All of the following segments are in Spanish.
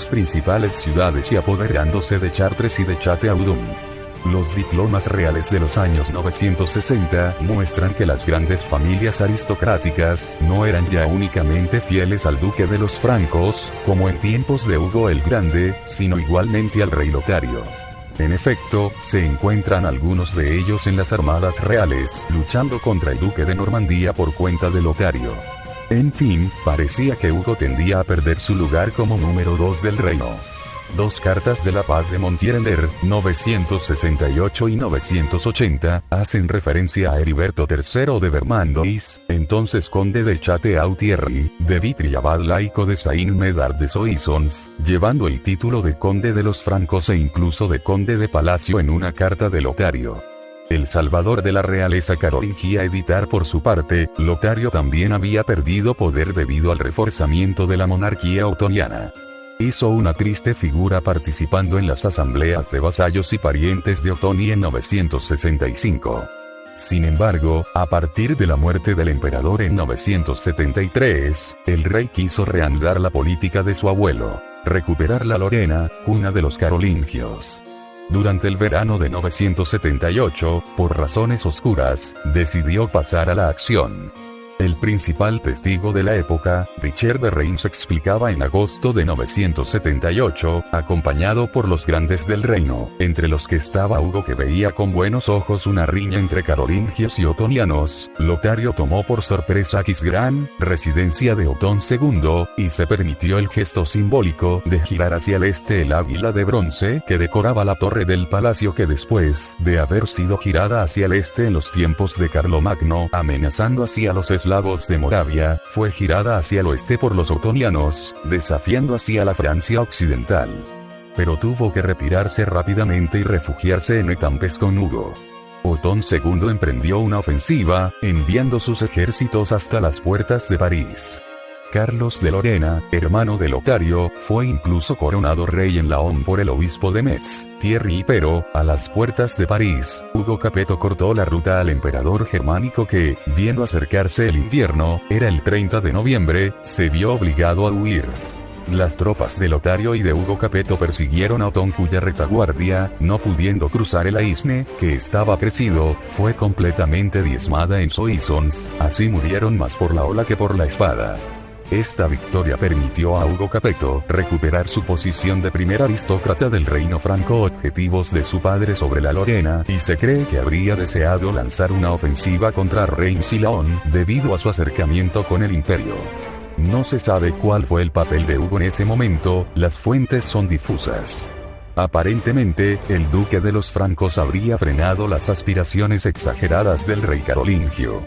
sus principales ciudades y apoderándose de Chartres y de Châteaudun. Los diplomas reales de los años 960 muestran que las grandes familias aristocráticas no eran ya únicamente fieles al duque de los francos, como en tiempos de Hugo el Grande, sino igualmente al rey Lotario. En efecto, se encuentran algunos de ellos en las armadas reales, luchando contra el duque de Normandía por cuenta de Lotario. En fin, parecía que Hugo tendía a perder su lugar como número 2 del reino. Dos cartas de la paz de Montierler, 968 y 980, hacen referencia a Heriberto III de Vermandois, entonces conde de Château-Thierry, de Vitry y abad laico de Saint-Médard de Soissons, llevando el título de conde de los francos e incluso de conde de palacio en una carta de Lotario. El salvador de la realeza carolingia editar por su parte, Lotario también había perdido poder debido al reforzamiento de la monarquía otoniana. Hizo una triste figura participando en las asambleas de vasallos y parientes de Ottoni en 965. Sin embargo, a partir de la muerte del emperador en 973, el rey quiso reanudar la política de su abuelo, recuperar la Lorena, cuna de los carolingios. Durante el verano de 978, por razones oscuras, decidió pasar a la acción. El principal testigo de la época, Richard de Reims, explicaba en agosto de 978, acompañado por los grandes del reino, entre los que estaba Hugo, que veía con buenos ojos una riña entre carolingios y otonianos. Lotario tomó por sorpresa Aquisgrán, residencia de Otón II, y se permitió el gesto simbólico de girar hacia el este el águila de bronce que decoraba la torre del palacio, que después de haber sido girada hacia el este en los tiempos de Carlomagno, amenazando así a los eslavos de Moravia, fue girada hacia el oeste por los otonianos, desafiando así a la Francia occidental. Pero tuvo que retirarse rápidamente y refugiarse en Étampes con Hugo. Otón II emprendió una ofensiva, enviando sus ejércitos hasta las puertas de París. Carlos de Lorena, hermano de Lotario, fue incluso coronado rey en Laon por el obispo de Metz, Thierry, pero, a las puertas de París, Hugo Capeto cortó la ruta al emperador germánico que, viendo acercarse el invierno, era el 30 de noviembre, se vio obligado a huir. Las tropas de Lotario y de Hugo Capeto persiguieron a Otón, cuya retaguardia, no pudiendo cruzar el Aisne, que estaba crecido, fue completamente diezmada en Soissons, así murieron más por la ola que por la espada. Esta victoria permitió a Hugo Capeto recuperar su posición de primer aristócrata del reino franco, objetivos de su padre sobre la Lorena, y se cree que habría deseado lanzar una ofensiva contra Reims y Laon, debido a su acercamiento con el imperio. No se sabe cuál fue el papel de Hugo en ese momento, las fuentes son difusas. Aparentemente, el duque de los francos habría frenado las aspiraciones exageradas del rey carolingio.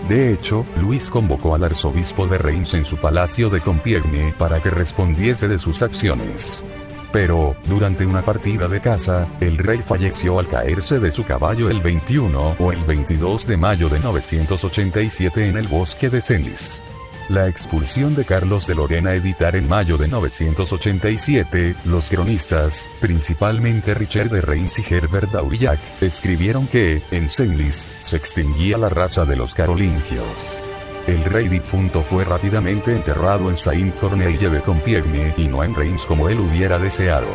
De hecho, Luis convocó al arzobispo de Reims en su palacio de Compiègne para que respondiese de sus acciones. Pero, durante una partida de caza, el rey falleció al caerse de su caballo el 21 o el 22 de mayo de 987 en el bosque de Senlis. La expulsión de Carlos de Lorena editar en mayo de 987, los cronistas, principalmente Richard de Reims y Herbert d'Aurillac, escribieron que, en Senlis, se extinguía la raza de los carolingios. El rey difunto fue rápidamente enterrado en Saint-Corneille de Compiègne y no en Reims como él hubiera deseado.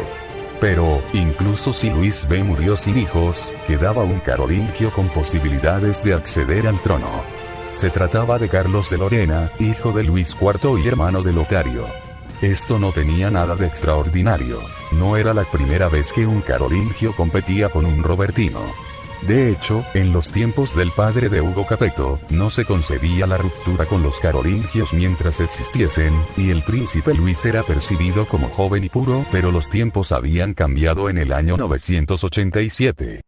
Pero, incluso si Luis B murió sin hijos, quedaba un carolingio con posibilidades de acceder al trono. Se trataba de Carlos de Lorena, hijo de Luis IV y hermano de Lotario. Esto no tenía nada de extraordinario, no era la primera vez que un carolingio competía con un robertino. De hecho, en los tiempos del padre de Hugo Capeto, no se concebía la ruptura con los carolingios mientras existiesen, y el príncipe Luis era percibido como joven y puro, pero los tiempos habían cambiado en el año 987.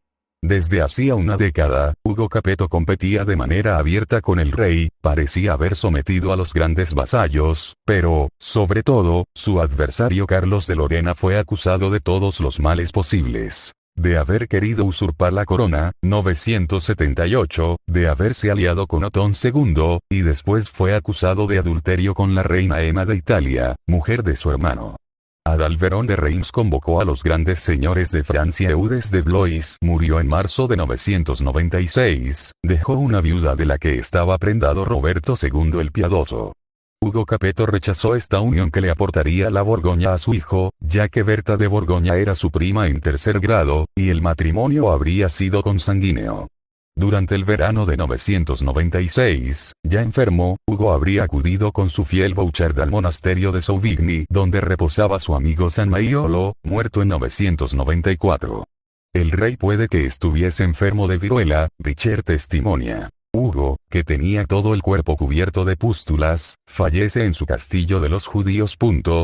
Desde hacía una década, Hugo Capeto competía de manera abierta con el rey, parecía haber sometido a los grandes vasallos, pero, sobre todo, su adversario Carlos de Lorena fue acusado de todos los males posibles. De haber querido usurpar la corona, 978, de haberse aliado con Otón II, y después fue acusado de adulterio con la reina Emma de Italia, mujer de su hermano. Adalberón de Reims convocó a los grandes señores de Francia. Eudes de Blois murió en marzo de 996, dejó una viuda de la que estaba prendado Roberto II el Piadoso. Hugo Capeto rechazó esta unión que le aportaría la Borgoña a su hijo, ya que Berta de Borgoña era su prima en tercer grado, y el matrimonio habría sido consanguíneo. Durante el verano de 996, ya enfermo, Hugo habría acudido con su fiel Bouchard al monasterio de Sauvigny, donde reposaba su amigo San Maiolo, muerto en 994. El rey puede que estuviese enfermo de viruela, Richer testimonia. Hugo, que tenía todo el cuerpo cubierto de pústulas, fallece en su castillo de los judíos.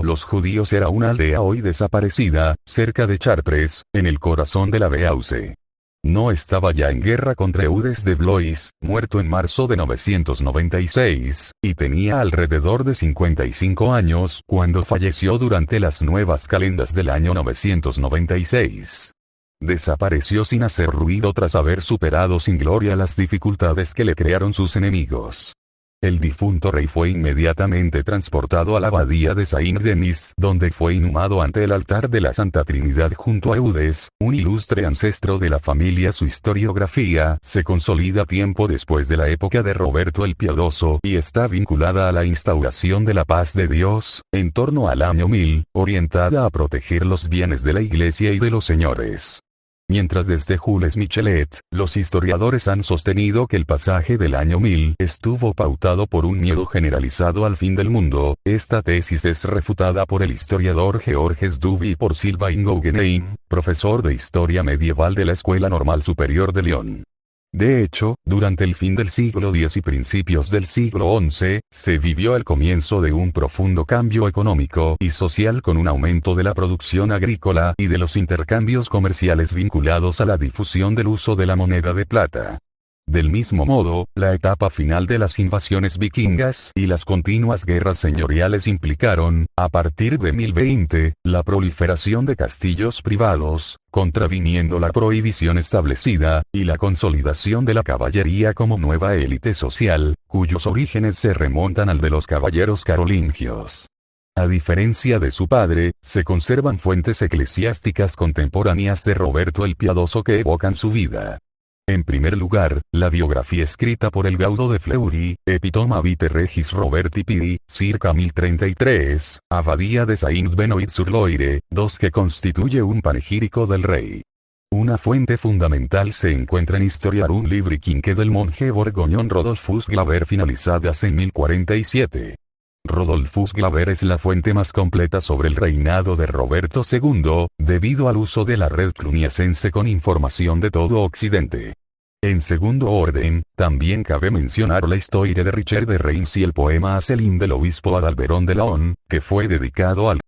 Los Judíos era una aldea hoy desaparecida, cerca de Chartres, en el corazón de la Beauce. No estaba ya en guerra contra Eudes de Blois, muerto en marzo de 996, y tenía alrededor de 55 años cuando falleció durante las nuevas calendas del año 996. Desapareció sin hacer ruido tras haber superado sin gloria las dificultades que le crearon sus enemigos. El difunto rey fue inmediatamente transportado a la abadía de Saint-Denis, donde fue inhumado ante el altar de la Santa Trinidad junto a Eudes, un ilustre ancestro de la familia. Su historiografía se consolida tiempo después de la época de Roberto el Piadoso y está vinculada a la instauración de la paz de Dios, en torno al año 1000, orientada a proteger los bienes de la Iglesia y de los señores. Mientras desde Jules Michelet, los historiadores han sostenido que el pasaje del año 1000 estuvo pautado por un miedo generalizado al fin del mundo, esta tesis es refutada por el historiador Georges Duby y por Sylvain Gouguenein, profesor de Historia Medieval de la Escuela Normal Superior de Lyon. De hecho, durante el fin del siglo X y principios del siglo XI, se vivió el comienzo de un profundo cambio económico y social con un aumento de la producción agrícola y de los intercambios comerciales vinculados a la difusión del uso de la moneda de plata. Del mismo modo, la etapa final de las invasiones vikingas y las continuas guerras señoriales implicaron, a partir de 1020, la proliferación de castillos privados, contraviniendo la prohibición establecida, y la consolidación de la caballería como nueva élite social, cuyos orígenes se remontan al de los caballeros carolingios. A diferencia de su padre, se conservan fuentes eclesiásticas contemporáneas de Roberto el Piadoso que evocan su vida. En primer lugar, la biografía escrita por el Gaudo de Fleury, Epitoma Vitae Regis Roberti Pidi, circa 1033, Abadía de Saint-Benoît-sur-Loire, que constituye un panegírico del rey. Una fuente fundamental se encuentra en Historiar un livre quinque del monje borgoñón Rodolphus Glaber finalizada en 1047. Rodolphus Glaber es la fuente más completa sobre el reinado de Roberto II, debido al uso de la red cluniacense con información de todo Occidente. En segundo orden, también cabe mencionar la historia de Richard de Reims y el poema a Céline del obispo Adalberón de Laon, que fue dedicado al